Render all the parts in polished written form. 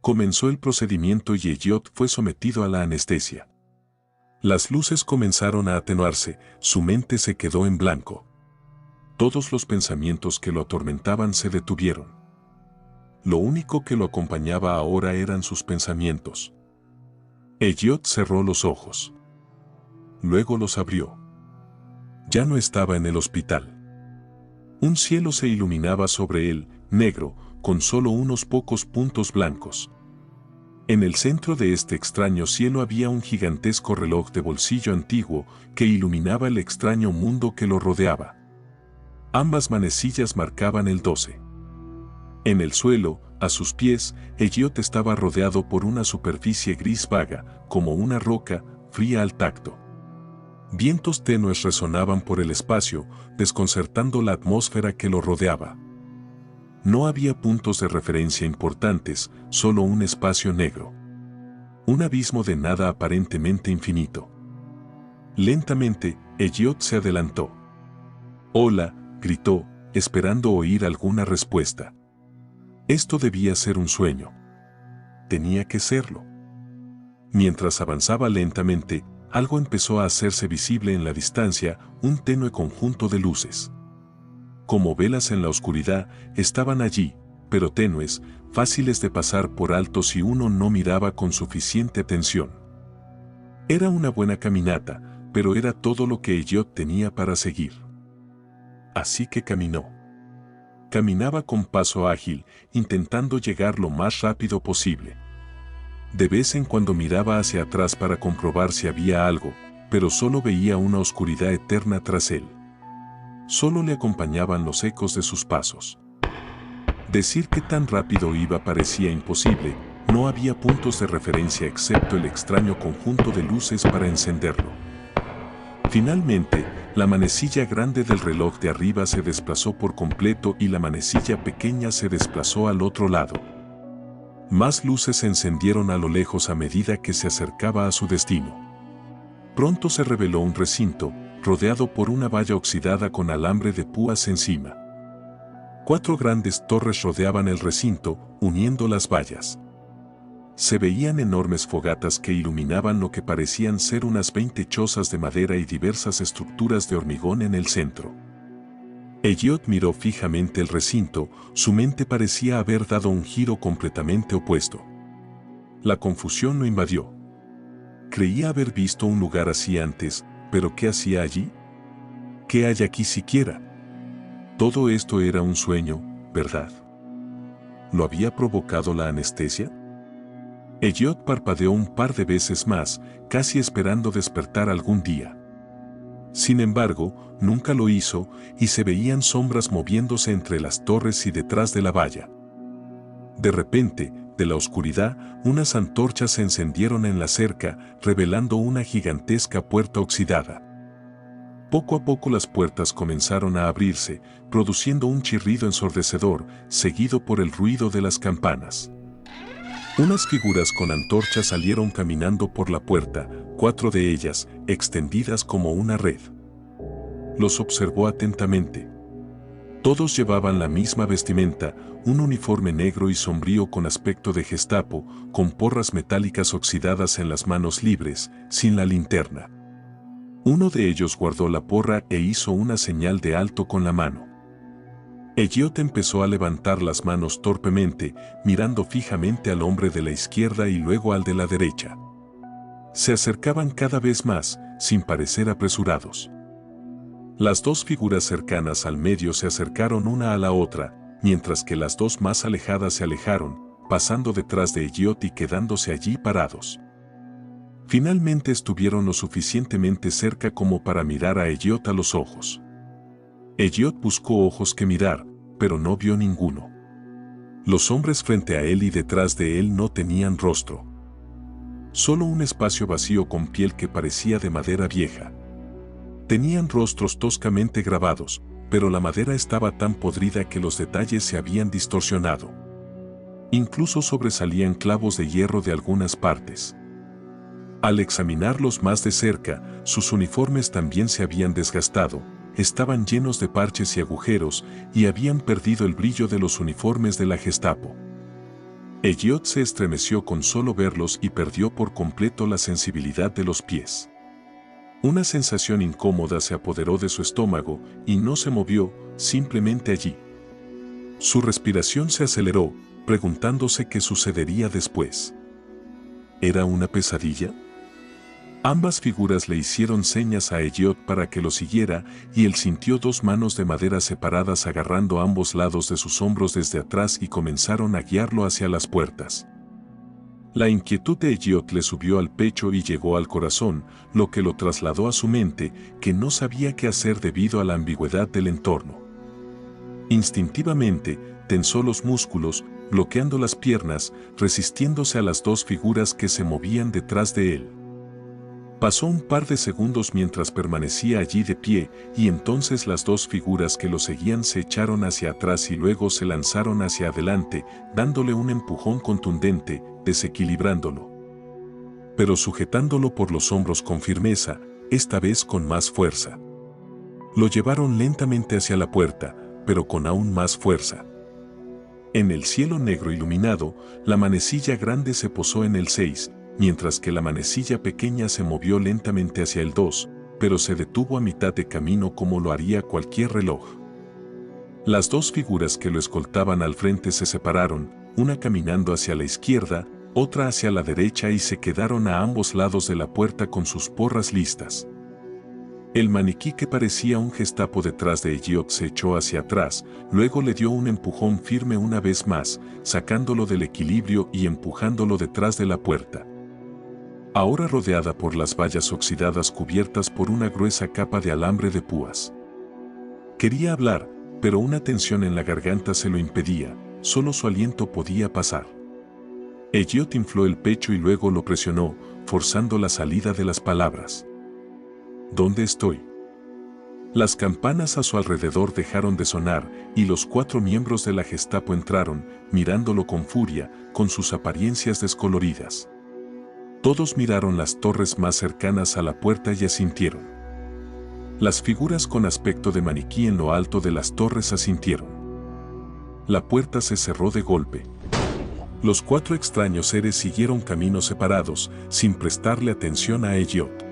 Comenzó el procedimiento y Elliot fue sometido a la anestesia. Las luces comenzaron a atenuarse, su mente se quedó en blanco. Todos los pensamientos que lo atormentaban se detuvieron. Lo único que lo acompañaba ahora eran sus pensamientos. Elliot cerró los ojos. Luego los abrió. Ya no estaba en el hospital. Un cielo se iluminaba sobre él, negro, con solo unos pocos puntos blancos. En el centro de este extraño cielo había un gigantesco reloj de bolsillo antiguo que iluminaba el extraño mundo que lo rodeaba. Ambas manecillas marcaban el 12. En el suelo, a sus pies, Elliot estaba rodeado por una superficie gris vaga, como una roca, fría al tacto. Vientos tenues resonaban por el espacio, desconcertando la atmósfera que lo rodeaba. No había puntos de referencia importantes, solo un espacio negro. Un abismo de nada aparentemente infinito. Lentamente, Elliot se adelantó. «Hola», gritó, esperando oír alguna respuesta. Esto debía ser un sueño. Tenía que serlo. Mientras avanzaba lentamente, algo empezó a hacerse visible en la distancia, un tenue conjunto de luces. Como velas en la oscuridad, estaban allí, pero tenues, fáciles de pasar por alto si uno no miraba con suficiente atención. Era una buena caminata, pero era todo lo que Elliot tenía para seguir. Así que caminó. Caminaba con paso ágil, intentando llegar lo más rápido posible. De vez en cuando miraba hacia atrás para comprobar si había algo, pero solo veía una oscuridad eterna tras él. Solo le acompañaban los ecos de sus pasos. Decir que tan rápido iba parecía imposible, no había puntos de referencia excepto el extraño conjunto de luces para encenderlo. Finalmente, la manecilla grande del reloj de arriba se desplazó por completo y la manecilla pequeña se desplazó al otro lado. Más luces se encendieron a lo lejos a medida que se acercaba a su destino. Pronto se reveló un recinto, rodeado por una valla oxidada con alambre de púas encima. 4 grandes torres rodeaban el recinto, uniendo las vallas. Se veían enormes fogatas que iluminaban lo que parecían ser unas 20 chozas de madera y diversas estructuras de hormigón en el centro. Elliot miró fijamente el recinto, su mente parecía haber dado un giro completamente opuesto. La confusión lo invadió. Creía haber visto un lugar así antes, pero ¿qué hacía allí? ¿Qué hay aquí siquiera? Todo esto era un sueño, ¿verdad? ¿Lo había provocado la anestesia? Elliot parpadeó un par de veces más, casi esperando despertar algún día. Sin embargo, nunca lo hizo, y se veían sombras moviéndose entre las torres y detrás de la valla. De repente, de la oscuridad, unas antorchas se encendieron en la cerca, revelando una gigantesca puerta oxidada. Poco a poco las puertas comenzaron a abrirse, produciendo un chirrido ensordecedor, seguido por el ruido de las campanas. Unas figuras con antorchas salieron caminando por la puerta, 4 de ellas, extendidas como una red. Los observó atentamente. Todos llevaban la misma vestimenta, un uniforme negro y sombrío con aspecto de Gestapo, con porras metálicas oxidadas en las manos libres, sin la linterna. Uno de ellos guardó la porra e hizo una señal de alto con la mano. Elliot empezó a levantar las manos torpemente, mirando fijamente al hombre de la izquierda y luego al de la derecha. Se acercaban cada vez más, sin parecer apresurados. Las 2 figuras cercanas al medio se acercaron una a la otra, mientras que las 2 más alejadas se alejaron, pasando detrás de Elliot y quedándose allí parados. Finalmente estuvieron lo suficientemente cerca como para mirar a Elliot a los ojos. Elliot buscó ojos que mirar, pero no vio ninguno. Los hombres frente a él y detrás de él no tenían rostro. Solo un espacio vacío con piel que parecía de madera vieja. Tenían rostros toscamente grabados, pero la madera estaba tan podrida que los detalles se habían distorsionado. Incluso sobresalían clavos de hierro de algunas partes. Al examinarlos más de cerca, sus uniformes también se habían desgastado, estaban llenos de parches y agujeros y habían perdido el brillo de los uniformes de la Gestapo. Elliot se estremeció con solo verlos y perdió por completo la sensibilidad de los pies. Una sensación incómoda se apoderó de su estómago y no se movió, simplemente allí. Su respiración se aceleró, preguntándose qué sucedería después. ¿Era una pesadilla? Ambas figuras le hicieron señas a Elliot para que lo siguiera y él sintió dos manos de madera separadas agarrando ambos lados de sus hombros desde atrás y comenzaron a guiarlo hacia las puertas. La inquietud de Elliot le subió al pecho y llegó al corazón, lo que lo trasladó a su mente, que no sabía qué hacer debido a la ambigüedad del entorno. Instintivamente, tensó los músculos, bloqueando las piernas, resistiéndose a las dos figuras que se movían detrás de él. Pasó un par de segundos mientras permanecía allí de pie, y entonces las dos figuras que lo seguían se echaron hacia atrás y luego se lanzaron hacia adelante, dándole un empujón contundente, desequilibrándolo. Pero sujetándolo por los hombros con firmeza, esta vez con más fuerza. Lo llevaron lentamente hacia la puerta, pero con aún más fuerza. En el cielo negro iluminado, la manecilla grande se posó en el 6, mientras que la manecilla pequeña se movió lentamente hacia el 2, pero se detuvo a mitad de camino como lo haría cualquier reloj. Las dos figuras que lo escoltaban al frente se separaron, una caminando hacia la izquierda, otra hacia la derecha y se quedaron a ambos lados de la puerta con sus porras listas. El maniquí que parecía un Gestapo detrás de Elliot se echó hacia atrás, luego le dio un empujón firme una vez más, sacándolo del equilibrio y empujándolo detrás de la puerta. Ahora rodeada por las vallas oxidadas cubiertas por una gruesa capa de alambre de púas. Quería hablar, pero una tensión en la garganta se lo impedía, solo su aliento podía pasar. Elliot infló el pecho y luego lo presionó, forzando la salida de las palabras. ¿Dónde estoy? Las campanas a su alrededor dejaron de sonar y los 4 miembros de la Gestapo entraron, mirándolo con furia, con sus apariencias descoloridas. Todos miraron las torres más cercanas a la puerta y asintieron. Las figuras con aspecto de maniquí en lo alto de las torres asintieron. La puerta se cerró de golpe. Los 4 extraños seres siguieron caminos separados, sin prestarle atención a Elliot.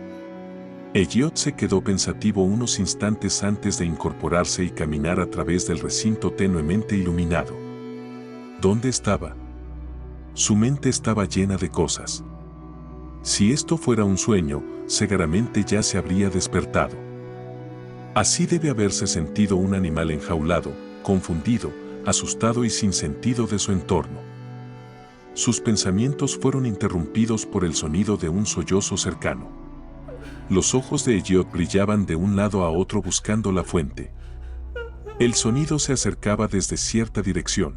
Elliot se quedó pensativo unos instantes antes de incorporarse y caminar a través del recinto tenuemente iluminado. ¿Dónde estaba? Su mente estaba llena de cosas. Si esto fuera un sueño, seguramente ya se habría despertado. Así debe haberse sentido un animal enjaulado, confundido, asustado y sin sentido de su entorno. Sus pensamientos fueron interrumpidos por el sonido de un sollozo cercano. Los ojos de Elliot brillaban de un lado a otro buscando la fuente. El sonido se acercaba desde cierta dirección.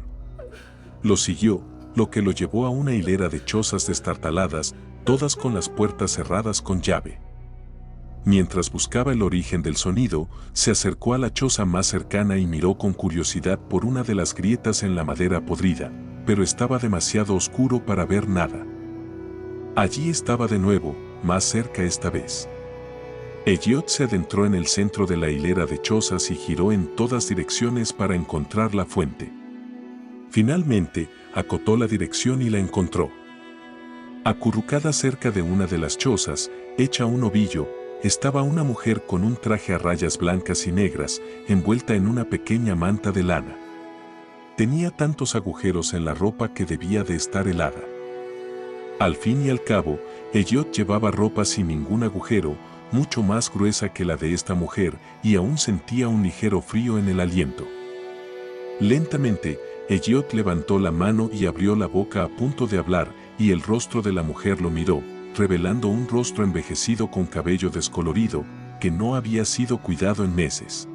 Lo siguió, lo que lo llevó a una hilera de chozas destartaladas, todas con las puertas cerradas con llave. Mientras buscaba el origen del sonido, se acercó a la choza más cercana y miró con curiosidad por una de las grietas en la madera podrida, pero estaba demasiado oscuro para ver nada. Allí estaba de nuevo, más cerca esta vez. Elliot se adentró en el centro de la hilera de chozas y giró en todas direcciones para encontrar la fuente. Finalmente, acotó la dirección y la encontró. Acurrucada cerca de una de las chozas, hecha un ovillo, estaba una mujer con un traje a rayas blancas y negras, envuelta en una pequeña manta de lana. Tenía tantos agujeros en la ropa que debía de estar helada. Al fin y al cabo, Elliot llevaba ropa sin ningún agujero, mucho más gruesa que la de esta mujer, y aún sentía un ligero frío en el aliento. Lentamente, Elliot levantó la mano y abrió la boca a punto de hablar, y el rostro de la mujer lo miró, revelando un rostro envejecido con cabello descolorido, que no había sido cuidado en meses.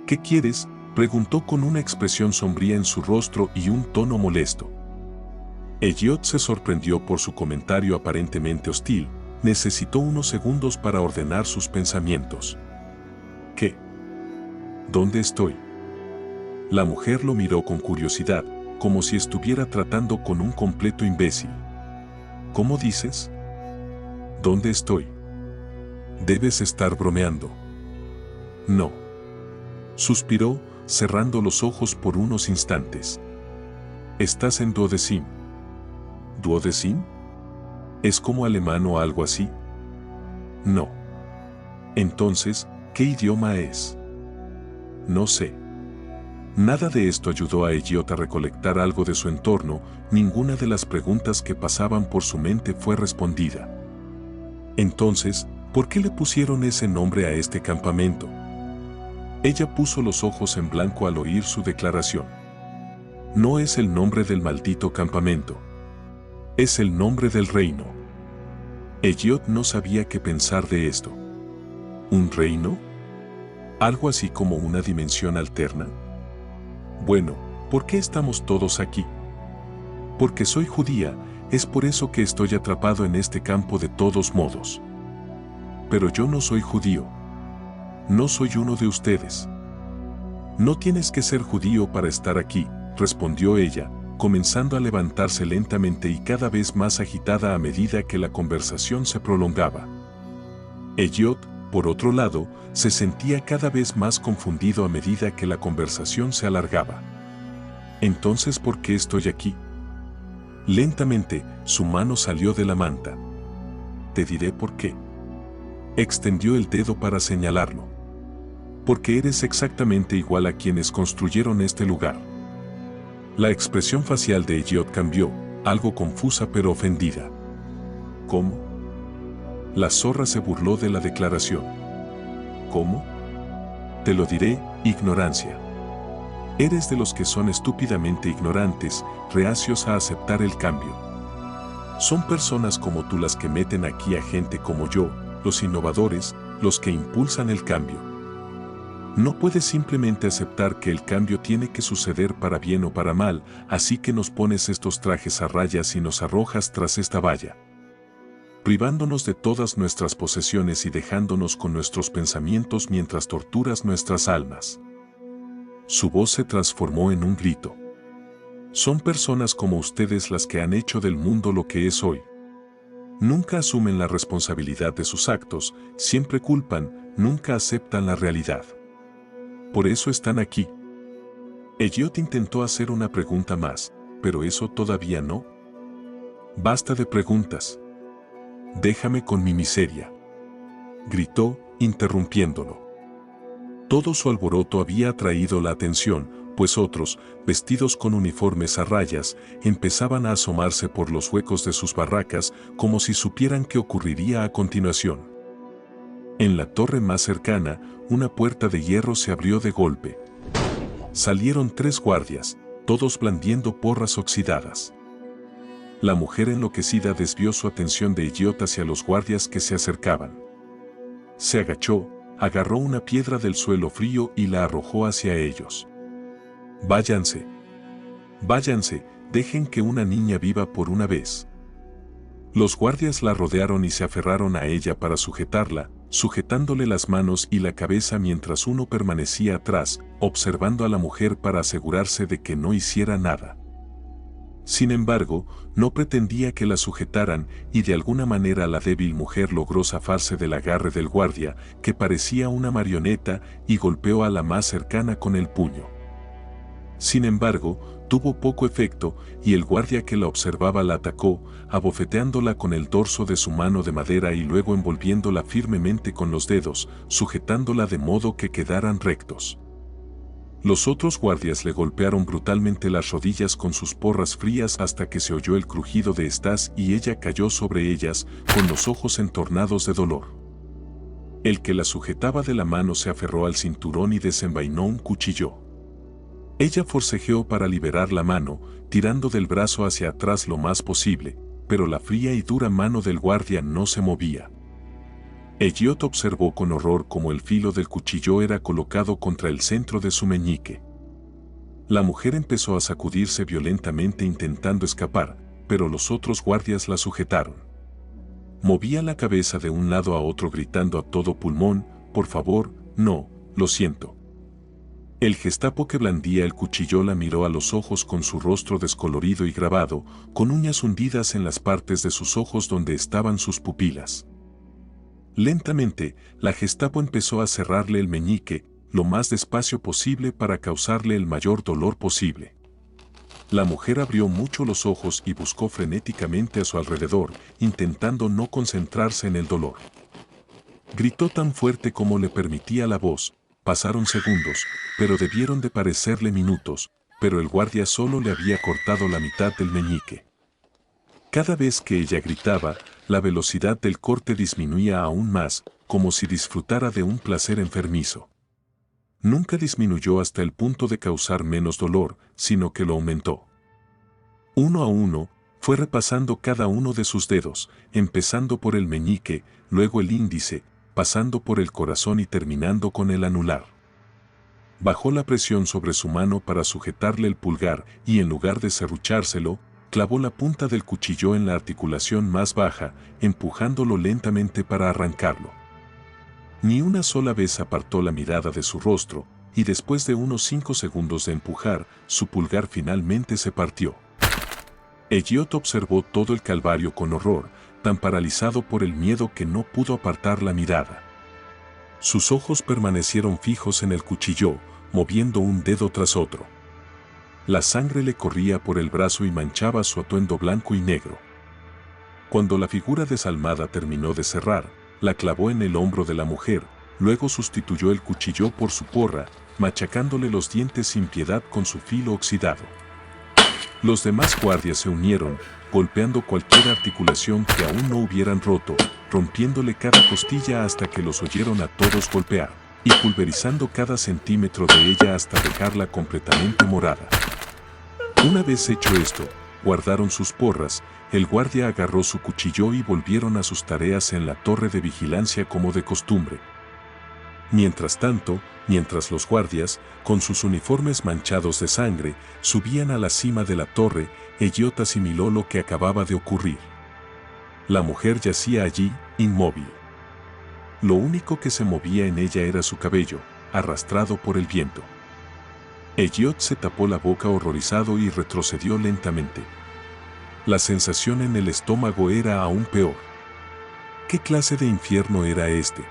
¿Qué quieres?, preguntó con una expresión sombría en su rostro y un tono molesto. Elliot se sorprendió por su comentario aparentemente hostil, necesitó unos segundos para ordenar sus pensamientos. ¿Qué? ¿Dónde estoy? La mujer lo miró con curiosidad, como si estuviera tratando con un completo imbécil. ¿Cómo dices? ¿Dónde estoy? Debes estar bromeando. No. Suspiró, cerrando los ojos por unos instantes. Estás en Duodecim. ¿Duodecim? ¿Es como alemán o algo así? No. Entonces, ¿qué idioma es? No sé. Nada de esto ayudó a Elliot a recolectar algo de su entorno, ninguna de las preguntas que pasaban por su mente fue respondida. Entonces, ¿por qué le pusieron ese nombre a este campamento? Ella puso los ojos en blanco al oír su declaración. No es el nombre del maldito campamento. Es el nombre del reino. Elliot no sabía qué pensar de esto. ¿Un reino? ¿Algo así como una dimensión alterna? Bueno, ¿por qué estamos todos aquí? Porque soy judía, es por eso que estoy atrapado en este campo de todos modos. Pero yo no soy judío. No soy uno de ustedes. No tienes que ser judío para estar aquí, respondió ella, comenzando a levantarse lentamente y cada vez más agitada a medida que la conversación se prolongaba. Elliot, por otro lado, se sentía cada vez más confundido a medida que la conversación se alargaba. Entonces, ¿por qué estoy aquí? Lentamente, su mano salió de la manta. Te diré por qué. Extendió el dedo para señalarlo. Porque eres exactamente igual a quienes construyeron este lugar. La expresión facial de Elliot cambió, algo confusa pero ofendida. ¿Cómo? La zorra se burló de la declaración. ¿Cómo? Te lo diré, ignorancia. Eres de los que son estúpidamente ignorantes, reacios a aceptar el cambio. Son personas como tú las que meten aquí a gente como yo, los innovadores, los que impulsan el cambio. No puedes simplemente aceptar que el cambio tiene que suceder para bien o para mal, así que nos pones estos trajes a rayas y nos arrojas tras esta valla, privándonos de todas nuestras posesiones y dejándonos con nuestros pensamientos mientras torturas nuestras almas. Su voz se transformó en un grito. Son personas como ustedes las que han hecho del mundo lo que es hoy. Nunca asumen la responsabilidad de sus actos, siempre culpan, nunca aceptan la realidad. Por eso están aquí. Elliot intentó hacer una pregunta más, pero eso todavía no. Basta de preguntas. Déjame con mi miseria. Gritó, interrumpiéndolo. Todo su alboroto había atraído la atención, pues otros, vestidos con uniformes a rayas, empezaban a asomarse por los huecos de sus barracas como si supieran qué ocurriría a continuación. En la torre más cercana, una puerta de hierro se abrió de golpe. Salieron 3 guardias, todos blandiendo porras oxidadas. La mujer enloquecida desvió su atención de Elliot hacia los guardias que se acercaban. Se agachó, agarró una piedra del suelo frío y la arrojó hacia ellos. Váyanse. Váyanse, dejen que una niña viva por una vez. Los guardias la rodearon y se aferraron a ella para sujetarla, sujetándole las manos y la cabeza mientras uno permanecía atrás, observando a la mujer para asegurarse de que no hiciera nada. Sin embargo, no pretendía que la sujetaran y de alguna manera la débil mujer logró zafarse del agarre del guardia, que parecía una marioneta, y golpeó a la más cercana con el puño. Sin embargo, tuvo poco efecto y el guardia que la observaba la atacó, abofeteándola con el dorso de su mano de madera y luego envolviéndola firmemente con los dedos, sujetándola de modo que quedaran rectos. Los otros guardias le golpearon brutalmente las rodillas con sus porras frías hasta que se oyó el crujido de estas y ella cayó sobre ellas, con los ojos entornados de dolor. El que la sujetaba de la mano se aferró al cinturón y desenvainó un cuchillo. Ella forcejeó para liberar la mano, tirando del brazo hacia atrás lo más posible, pero la fría y dura mano del guardia no se movía. Elliot observó con horror cómo el filo del cuchillo era colocado contra el centro de su meñique. La mujer empezó a sacudirse violentamente intentando escapar, pero los otros guardias la sujetaron. Movía la cabeza de un lado a otro gritando a todo pulmón, «Por favor, no, lo siento». El Gestapo que blandía el cuchillo la miró a los ojos con su rostro descolorido y grabado, con uñas hundidas en las partes de sus ojos donde estaban sus pupilas. Lentamente, la Gestapo empezó a cerrarle el meñique, lo más despacio posible para causarle el mayor dolor posible. La mujer abrió mucho los ojos y buscó frenéticamente a su alrededor, intentando no concentrarse en el dolor. Gritó tan fuerte como le permitía la voz. Pasaron segundos, pero debieron de parecerle minutos, pero el guardia solo le había cortado la mitad del meñique. Cada vez que ella gritaba, la velocidad del corte disminuía aún más, como si disfrutara de un placer enfermizo. Nunca disminuyó hasta el punto de causar menos dolor, sino que lo aumentó. Uno a uno, fue repasando cada uno de sus dedos, empezando por el meñique, luego el índice, pasando por el corazón y terminando con el anular. Bajó la presión sobre su mano para sujetarle el pulgar y en lugar de serruchárselo, clavó la punta del cuchillo en la articulación más baja, empujándolo lentamente para arrancarlo. Ni una sola vez apartó la mirada de su rostro, y después de unos 5 segundos de empujar, su pulgar finalmente se partió. Elliot observó todo el calvario con horror, tan paralizado por el miedo que no pudo apartar la mirada. Sus ojos permanecieron fijos en el cuchillo, moviendo un dedo tras otro. La sangre le corría por el brazo y manchaba su atuendo blanco y negro. Cuando la figura desalmada terminó de cerrar, la clavó en el hombro de la mujer, luego sustituyó el cuchillo por su porra, machacándole los dientes sin piedad con su filo oxidado. Los demás guardias se unieron, golpeando cualquier articulación que aún no hubieran roto, rompiéndole cada costilla hasta que los oyeron a todos golpear, y pulverizando cada centímetro de ella hasta dejarla completamente morada. Una vez hecho esto, guardaron sus porras, el guardia agarró su cuchillo y volvieron a sus tareas en la torre de vigilancia como de costumbre. Mientras tanto, mientras los guardias, con sus uniformes manchados de sangre, subían a la cima de la torre, Elliot asimiló lo que acababa de ocurrir. La mujer yacía allí, inmóvil. Lo único que se movía en ella era su cabello, arrastrado por el viento. Elliot se tapó la boca horrorizado y retrocedió lentamente. La sensación en el estómago era aún peor. ¿Qué clase de infierno era este?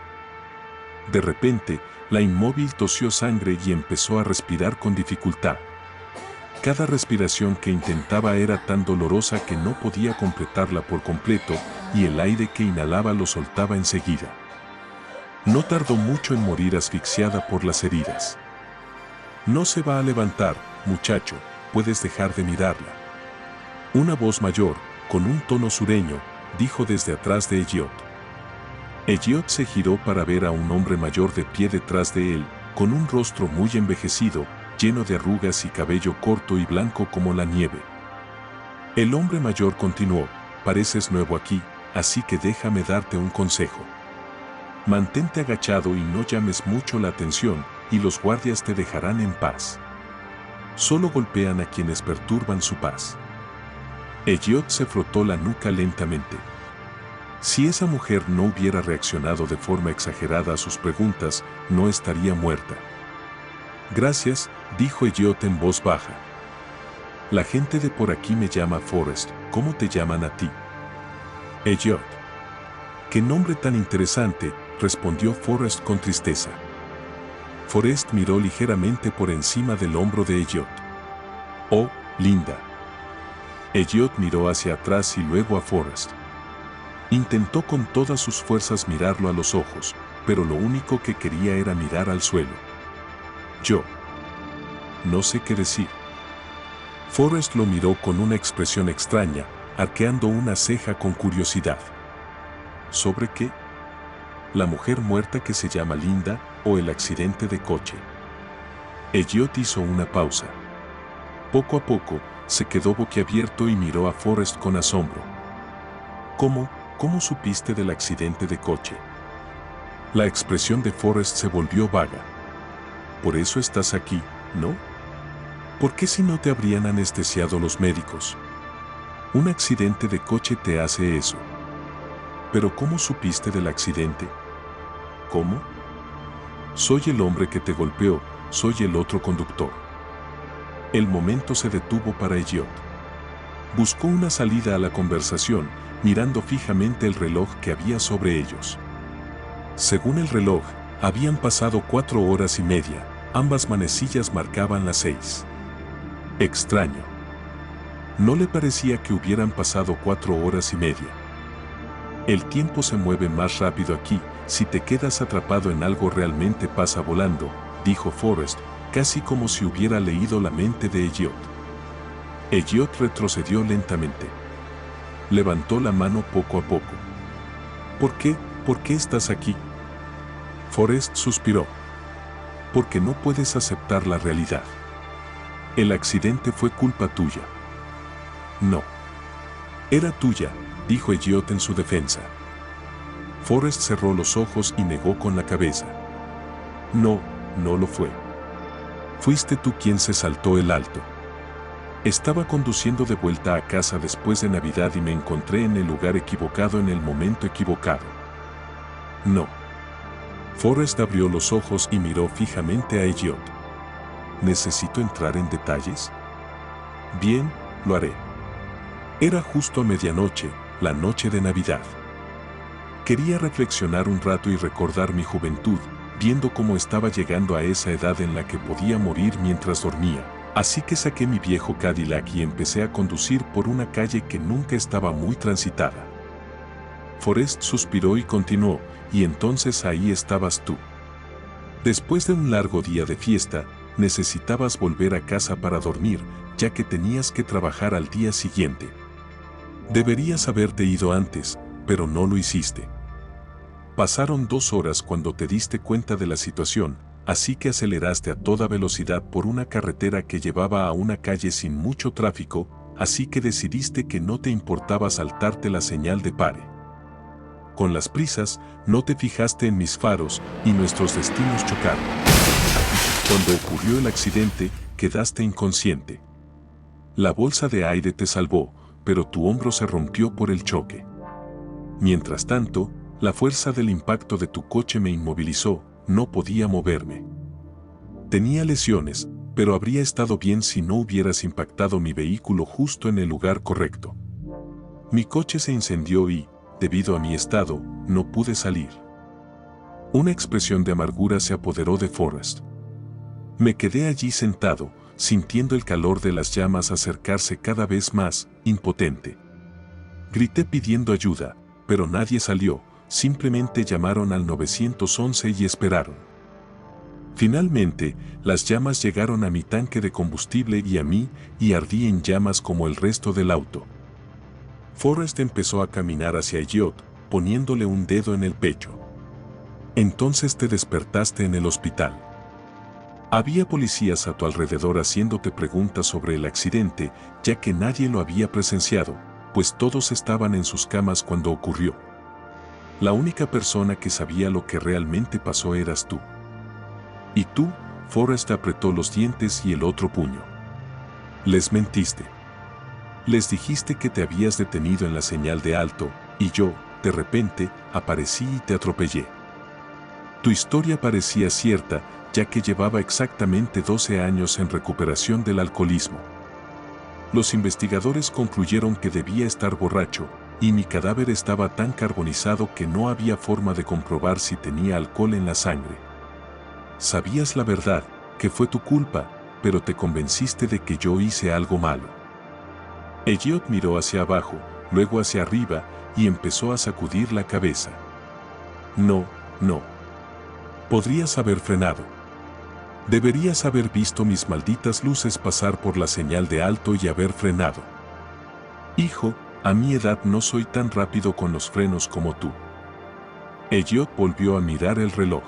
De repente, la inmóvil tosió sangre y empezó a respirar con dificultad. Cada respiración que intentaba era tan dolorosa que no podía completarla por completo, y el aire que inhalaba lo soltaba enseguida. No tardó mucho en morir asfixiada por las heridas. No se va a levantar, muchacho, puedes dejar de mirarla. Una voz mayor, con un tono sureño, dijo desde atrás de Elliot. Elliot se giró para ver a un hombre mayor de pie detrás de él, con un rostro muy envejecido, lleno de arrugas y cabello corto y blanco como la nieve. El hombre mayor continuó, pareces nuevo aquí, así que déjame darte un consejo. Mantente agachado y no llames mucho la atención, y los guardias te dejarán en paz. Solo golpean a quienes perturban su paz. Elliot se frotó la nuca lentamente. Si esa mujer no hubiera reaccionado de forma exagerada a sus preguntas, no estaría muerta. Gracias, dijo Elliot en voz baja. La gente de por aquí me llama Forrest, ¿cómo te llaman a ti? Elliot. ¿Qué nombre tan interesante?, respondió Forrest con tristeza. Forrest miró ligeramente por encima del hombro de Elliot. Oh, Linda. Elliot miró hacia atrás y luego a Forrest. Intentó con todas sus fuerzas mirarlo a los ojos, pero lo único que quería era mirar al suelo. Yo. No sé qué decir. Forrest lo miró con una expresión extraña, arqueando una ceja con curiosidad. ¿Sobre qué? ¿La mujer muerta que se llama Linda o el accidente de coche? Elliot hizo una pausa. Poco a poco, se quedó boquiabierto y miró a Forrest con asombro. ¿Cómo supiste del accidente de coche? La expresión de Forrest se volvió vaga. Por eso estás aquí, ¿no? ¿Por qué si no te habrían anestesiado los médicos? Un accidente de coche te hace eso. ¿Pero cómo supiste del accidente? ¿Cómo? Soy el hombre que te golpeó, soy el otro conductor. El momento se detuvo para Elliot. Buscó una salida a la conversación, mirando fijamente el reloj que había sobre ellos. Según el reloj, habían pasado 4 horas y media, ambas manecillas marcaban las 6. Extraño. No le parecía que hubieran pasado 4 horas y media. El tiempo se mueve más rápido aquí, si te quedas atrapado en algo realmente pasa volando, dijo Forrest, casi como si hubiera leído la mente de Elliot. Elliot retrocedió lentamente. Levantó la mano poco a poco. ¿Por qué? ¿Por qué estás aquí? Forrest suspiró. Porque no puedes aceptar la realidad. El accidente fue culpa tuya. No. Era tuya, dijo Elliot en su defensa. Forrest cerró los ojos y negó con la cabeza. No, no lo fue. Fuiste tú quien se saltó el alto. Estaba conduciendo de vuelta a casa después de Navidad y me encontré en el lugar equivocado en el momento equivocado. No. Forrest abrió los ojos y miró fijamente a Elliot. ¿Necesito entrar en detalles? Bien, lo haré. Era justo a medianoche, la noche de Navidad. Quería reflexionar un rato y recordar mi juventud, viendo cómo estaba llegando a esa edad en la que podía morir mientras dormía. Así que saqué mi viejo Cadillac y empecé a conducir por una calle que nunca estaba muy transitada. Forrest suspiró y continuó, y entonces ahí estabas tú. Después de un largo día de fiesta, necesitabas volver a casa para dormir, ya que tenías que trabajar al día siguiente. Deberías haberte ido antes, pero no lo hiciste. Pasaron 2 horas cuando te diste cuenta de la situación, así que aceleraste a toda velocidad por una carretera que llevaba a una calle sin mucho tráfico, así que decidiste que no te importaba saltarte la señal de pare. Con las prisas, no te fijaste en mis faros y nuestros destinos chocaron. Cuando ocurrió el accidente, quedaste inconsciente. La bolsa de aire te salvó, pero tu hombro se rompió por el choque. Mientras tanto, la fuerza del impacto de tu coche me inmovilizó, no podía moverme. Tenía lesiones, pero habría estado bien si no hubieras impactado mi vehículo justo en el lugar correcto. Mi coche se incendió y, debido a mi estado, no pude salir. Una expresión de amargura se apoderó de Forrest. Me quedé allí sentado, sintiendo el calor de las llamas acercarse cada vez más, impotente. Grité pidiendo ayuda, pero nadie salió, simplemente llamaron al 911 y esperaron. Finalmente, las llamas llegaron a mi tanque de combustible y a mí, y ardí en llamas como el resto del auto. Forrest empezó a caminar hacia Elliot, poniéndole un dedo en el pecho. Entonces te despertaste en el hospital. Había policías a tu alrededor haciéndote preguntas sobre el accidente, ya que nadie lo había presenciado, pues todos estaban en sus camas cuando ocurrió. La única persona que sabía lo que realmente pasó eras tú. Y tú, Forrest apretó los dientes y el otro puño. Les mentiste. Les dijiste que te habías detenido en la señal de alto, y yo, de repente, aparecí y te atropellé. Tu historia parecía cierta, ya que llevaba exactamente 12 años en recuperación del alcoholismo. Los investigadores concluyeron que debía estar borracho, y mi cadáver estaba tan carbonizado que no había forma de comprobar si tenía alcohol en la sangre. Sabías la verdad, que fue tu culpa, pero te convenciste de que yo hice algo malo. Elliot miró hacia abajo, luego hacia arriba, y empezó a sacudir la cabeza. No, no. Podrías haber frenado. Deberías haber visto mis malditas luces pasar por la señal de alto y haber frenado. Hijo, a mi edad no soy tan rápido con los frenos como tú. Elliot volvió a mirar el reloj.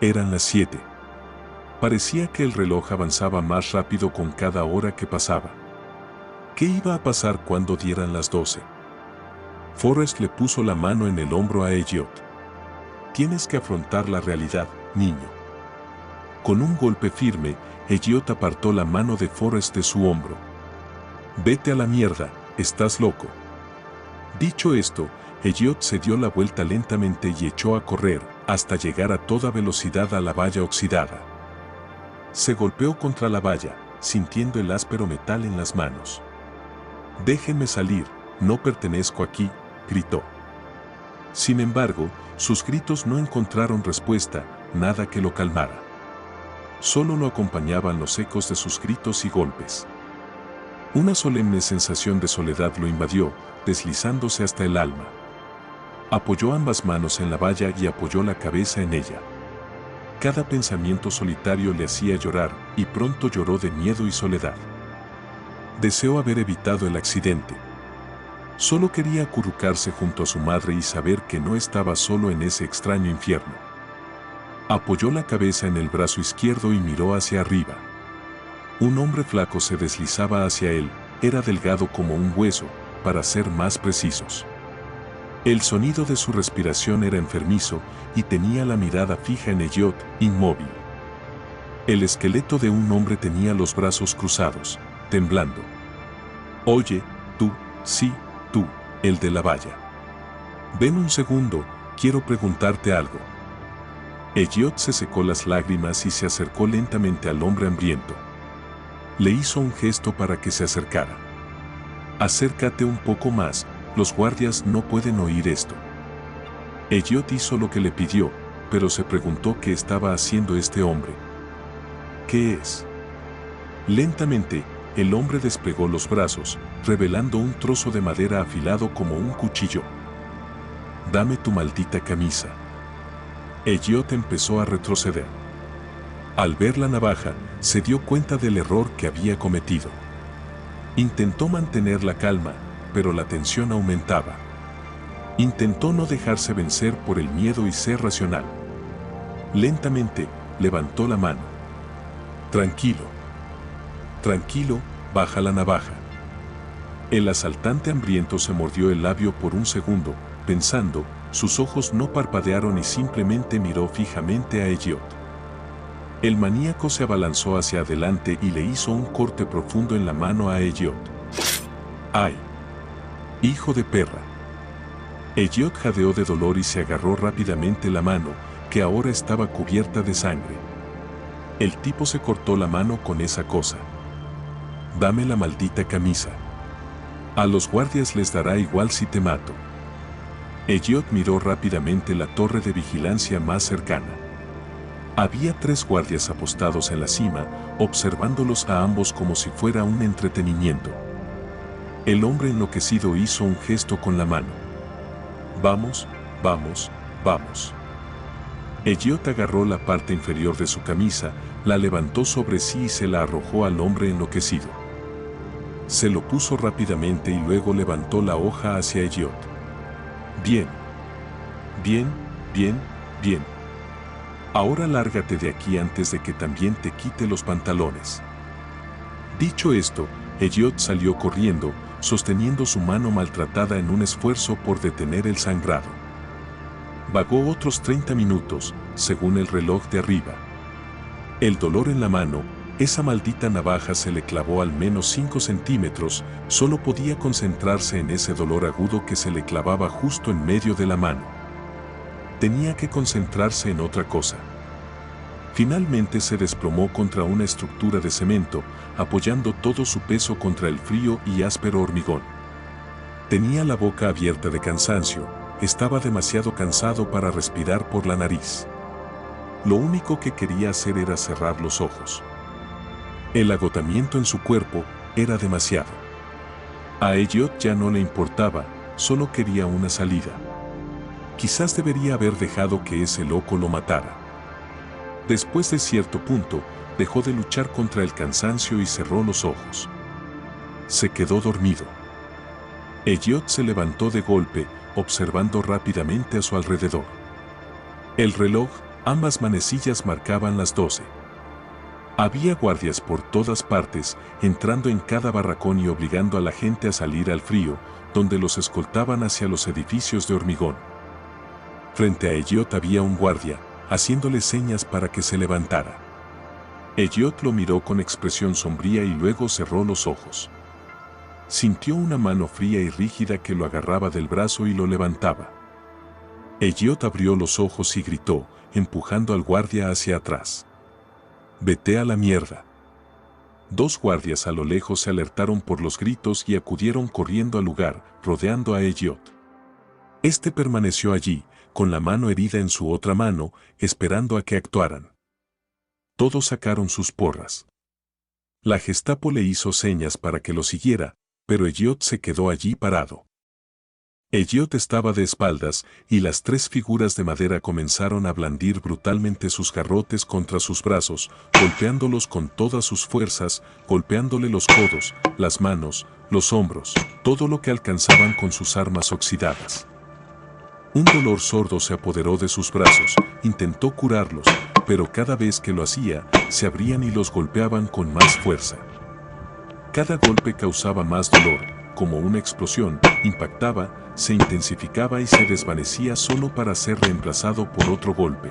Eran las 7. Parecía que el reloj avanzaba más rápido con cada hora que pasaba. ¿Qué iba a pasar cuando dieran las 12? Forrest le puso la mano en el hombro a Elliot. Tienes que afrontar la realidad, niño. Con un golpe firme, Elliot apartó la mano de Forrest de su hombro. Vete a la mierda, estás loco. Dicho esto, Elliot se dio la vuelta lentamente y echó a correr, hasta llegar a toda velocidad a la valla oxidada. Se golpeó contra la valla, sintiendo el áspero metal en las manos. Déjenme salir, no pertenezco aquí, gritó. Sin embargo, sus gritos no encontraron respuesta, nada que lo calmara. Solo lo acompañaban los ecos de sus gritos y golpes. Una solemne sensación de soledad lo invadió, deslizándose hasta el alma. Apoyó ambas manos en la valla y apoyó la cabeza en ella. Cada pensamiento solitario le hacía llorar, y pronto lloró de miedo y soledad. Deseó haber evitado el accidente. Solo quería acurrucarse junto a su madre y saber que no estaba solo en ese extraño infierno. Apoyó la cabeza en el brazo izquierdo y miró hacia arriba. Un hombre flaco se deslizaba hacia él, era delgado como un hueso, para ser más precisos. El sonido de su respiración era enfermizo y tenía la mirada fija en Elliot, inmóvil. El esqueleto de un hombre tenía los brazos cruzados, temblando. «Oye, tú, sí, tú, el de la valla. Ven un segundo, quiero preguntarte algo». Elliot se secó las lágrimas y se acercó lentamente al hombre hambriento. Le hizo un gesto para que se acercara. «Acércate un poco más, los guardias no pueden oír esto». Elliot hizo lo que le pidió, pero se preguntó qué estaba haciendo este hombre. ¿Qué es? Lentamente, el hombre desplegó los brazos, revelando un trozo de madera afilado como un cuchillo. «Dame tu maldita camisa». Elliot empezó a retroceder. Al ver la navaja, se dio cuenta del error que había cometido. Intentó mantener la calma, pero la tensión aumentaba. Intentó no dejarse vencer por el miedo y ser racional. Lentamente, levantó la mano. «Tranquilo. Tranquilo, baja la navaja». El asaltante hambriento se mordió el labio por un segundo, pensando, sus ojos no parpadearon y simplemente miró fijamente a Elliot. El maníaco se abalanzó hacia adelante y le hizo un corte profundo en la mano a Elliot. «¡Ay! ¡Hijo de perra!». Elliot jadeó de dolor y se agarró rápidamente la mano, que ahora estaba cubierta de sangre. El tipo se cortó la mano con esa cosa. «Dame la maldita camisa. A los guardias les dará igual si te mato». Elliot miró rápidamente la torre de vigilancia más cercana. Había 3 guardias apostados en la cima, observándolos a ambos como si fuera un entretenimiento. El hombre enloquecido hizo un gesto con la mano. «Vamos, vamos, vamos». Elliot agarró la parte inferior de su camisa, la levantó sobre sí y se la arrojó al hombre enloquecido. Se lo puso rápidamente y luego levantó la hoja hacia Elliot. «Bien. Bien, bien, bien. Ahora lárgate de aquí antes de que también te quite los pantalones». Dicho esto, Elliot salió corriendo, sosteniendo su mano maltratada en un esfuerzo por detener el sangrado. Vagó otros 30 minutos, según el reloj de arriba. El dolor en la mano, esa maldita navaja se le clavó al menos 5 centímetros, solo podía concentrarse en ese dolor agudo que se le clavaba justo en medio de la mano. Tenía que concentrarse en otra cosa. Finalmente se desplomó contra una estructura de cemento, apoyando todo su peso contra el frío y áspero hormigón. Tenía la boca abierta de cansancio, estaba demasiado cansado para respirar por la nariz. Lo único que quería hacer era cerrar los ojos. El agotamiento en su cuerpo era demasiado. A Elliot ya no le importaba, solo quería una salida. Quizás debería haber dejado que ese loco lo matara. Después de cierto punto, dejó de luchar contra el cansancio y cerró los ojos. Se quedó dormido. Elliot se levantó de golpe, observando rápidamente a su alrededor. El reloj, ambas manecillas marcaban las 12. Había guardias por todas partes, entrando en cada barracón y obligando a la gente a salir al frío, donde los escoltaban hacia los edificios de hormigón. Frente a Elliot había un guardia, haciéndole señas para que se levantara. Elliot lo miró con expresión sombría y luego cerró los ojos. Sintió una mano fría y rígida que lo agarraba del brazo y lo levantaba. Elliot abrió los ojos y gritó, empujando al guardia hacia atrás. «Vete a la mierda». 2 guardias a lo lejos se alertaron por los gritos y acudieron corriendo al lugar, rodeando a Elliot. Este permaneció allí, con la mano herida en su otra mano, esperando a que actuaran. Todos sacaron sus porras. La Gestapo le hizo señas para que lo siguiera, pero Elliot se quedó allí parado. Elliot estaba de espaldas y las tres figuras de madera comenzaron a blandir brutalmente sus garrotes contra sus brazos, golpeándolos con todas sus fuerzas, golpeándole los codos, las manos, los hombros, todo lo que alcanzaban con sus armas oxidadas. Un dolor sordo se apoderó de sus brazos, intentó curarlos, pero cada vez que lo hacía, se abrían y los golpeaban con más fuerza. Cada golpe causaba más dolor, como una explosión, impactaba, se intensificaba y se desvanecía solo para ser reemplazado por otro golpe.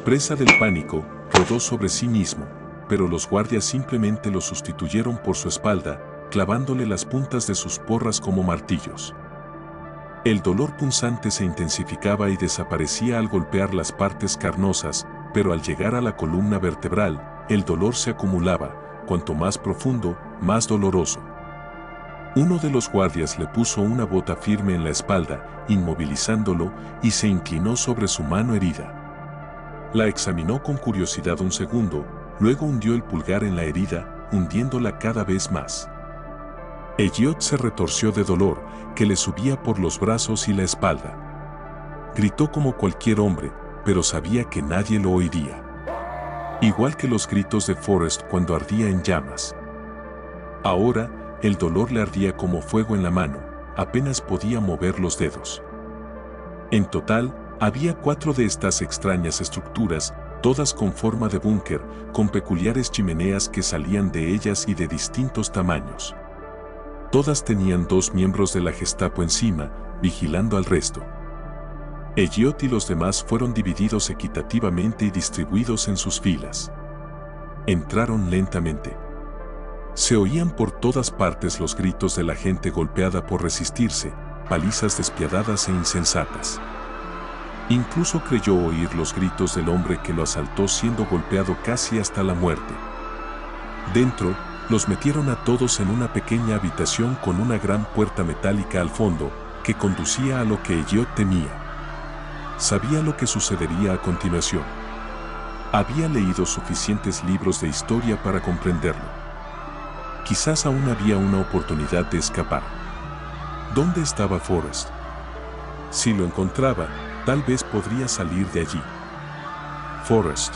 Presa del pánico, rodó sobre sí mismo, pero los guardias simplemente lo sustituyeron por su espalda, clavándole las puntas de sus porras como martillos. El dolor punzante se intensificaba y desaparecía al golpear las partes carnosas, pero al llegar a la columna vertebral, el dolor se acumulaba, cuanto más profundo, más doloroso. Uno de los guardias le puso una bota firme en la espalda, inmovilizándolo, y se inclinó sobre su mano herida. La examinó con curiosidad un segundo, luego hundió el pulgar en la herida, hundiéndola cada vez más. Elliot se retorció de dolor, que le subía por los brazos y la espalda. Gritó como cualquier hombre, pero sabía que nadie lo oiría. Igual que los gritos de Forrest cuando ardía en llamas. Ahora, el dolor le ardía como fuego en la mano, apenas podía mover los dedos. En total, había 4 de estas extrañas estructuras, todas con forma de búnker, con peculiares chimeneas que salían de ellas y de distintos tamaños. Todas tenían 2 miembros de la Gestapo encima, vigilando al resto. Elliot y los demás fueron divididos equitativamente y distribuidos en sus filas. Entraron lentamente. Se oían por todas partes los gritos de la gente golpeada por resistirse, palizas despiadadas e insensatas. Incluso creyó oír los gritos del hombre que lo asaltó siendo golpeado casi hasta la muerte. Dentro, los metieron a todos en una pequeña habitación con una gran puerta metálica al fondo, que conducía a lo que Elliot temía. Sabía lo que sucedería a continuación. Había leído suficientes libros de historia para comprenderlo. Quizás aún había una oportunidad de escapar. ¿Dónde estaba Forrest? Si lo encontraba, tal vez podría salir de allí. Forrest.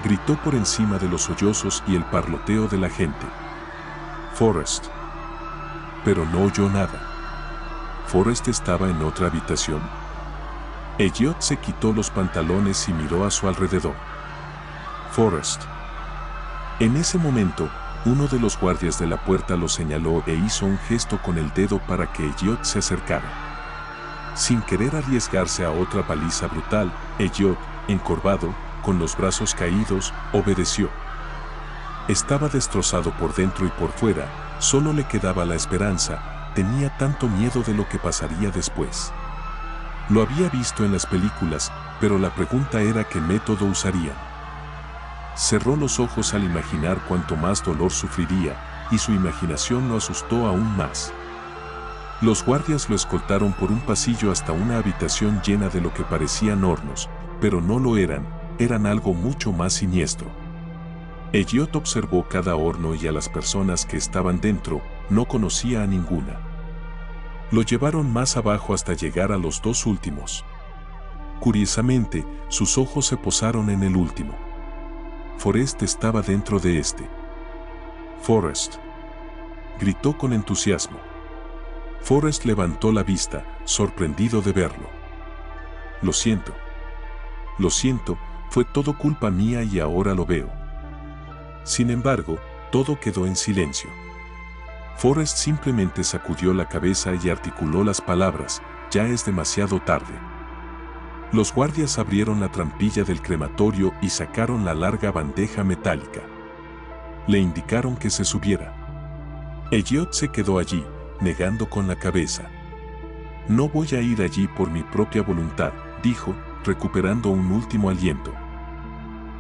Gritó por encima de los sollozos y el parloteo de la gente. Forrest. Pero no oyó nada. Forrest estaba en otra habitación. Elliot se quitó los pantalones y miró a su alrededor. Forrest. En ese momento, uno de los guardias de la puerta lo señaló e hizo un gesto con el dedo para que Elliot se acercara. Sin querer arriesgarse a otra paliza brutal, Elliot, encorvado, con los brazos caídos, obedeció. Estaba destrozado por dentro y por fuera, solo le quedaba la esperanza, tenía tanto miedo de lo que pasaría después. Lo había visto en las películas, pero la pregunta era qué método usarían. Cerró los ojos al imaginar cuánto más dolor sufriría, y su imaginación lo asustó aún más. Los guardias lo escoltaron por un pasillo hasta una habitación llena de lo que parecían hornos, pero no lo eran, eran algo mucho más siniestro. Elliot observó cada horno y a las personas que estaban dentro, no conocía a ninguna. Lo llevaron más abajo hasta llegar a los 2 últimos. Curiosamente, sus ojos se posaron en el último. Forrest estaba dentro de este. Forrest. Gritó con entusiasmo. Forrest levantó la vista, sorprendido de verlo. Lo siento. Lo siento, fue todo culpa mía y ahora lo veo. Sin embargo, todo quedó en silencio. Forrest simplemente sacudió la cabeza y articuló las palabras, ya es demasiado tarde. Los guardias abrieron la trampilla del crematorio y sacaron la larga bandeja metálica. Le indicaron que se subiera. Elliot se quedó allí, negando con la cabeza. No voy a ir allí por mi propia voluntad, dijo, recuperando un último aliento.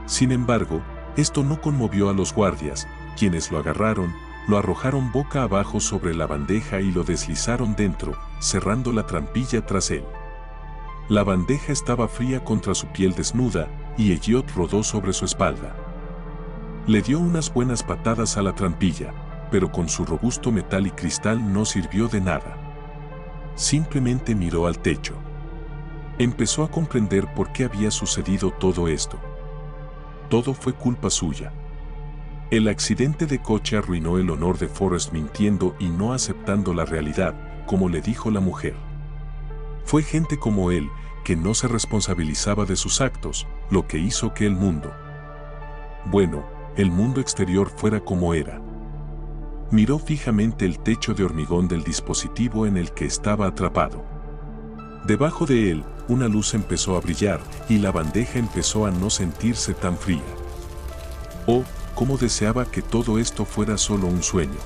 Sin embargo, esto no conmovió a los guardias, quienes lo agarraron, lo arrojaron boca abajo sobre la bandeja y lo deslizaron dentro, cerrando la trampilla tras él. La bandeja estaba fría contra su piel desnuda, y Elliot rodó sobre su espalda. Le dio unas buenas patadas a la trampilla, pero con su robusto metal y cristal no sirvió de nada. Simplemente miró al techo. Empezó a comprender por qué había sucedido todo esto. Todo fue culpa suya. El accidente de coche arruinó el honor de Forrest mintiendo y no aceptando la realidad, como le dijo la mujer. Fue gente como él, que no se responsabilizaba de sus actos, lo que hizo que el mundo exterior fuera como era. Miró fijamente el techo de hormigón del dispositivo en el que estaba atrapado. Debajo de él, una luz empezó a brillar y la bandeja empezó a no sentirse tan fría. Oh, cómo deseaba que todo esto fuera solo un sueño.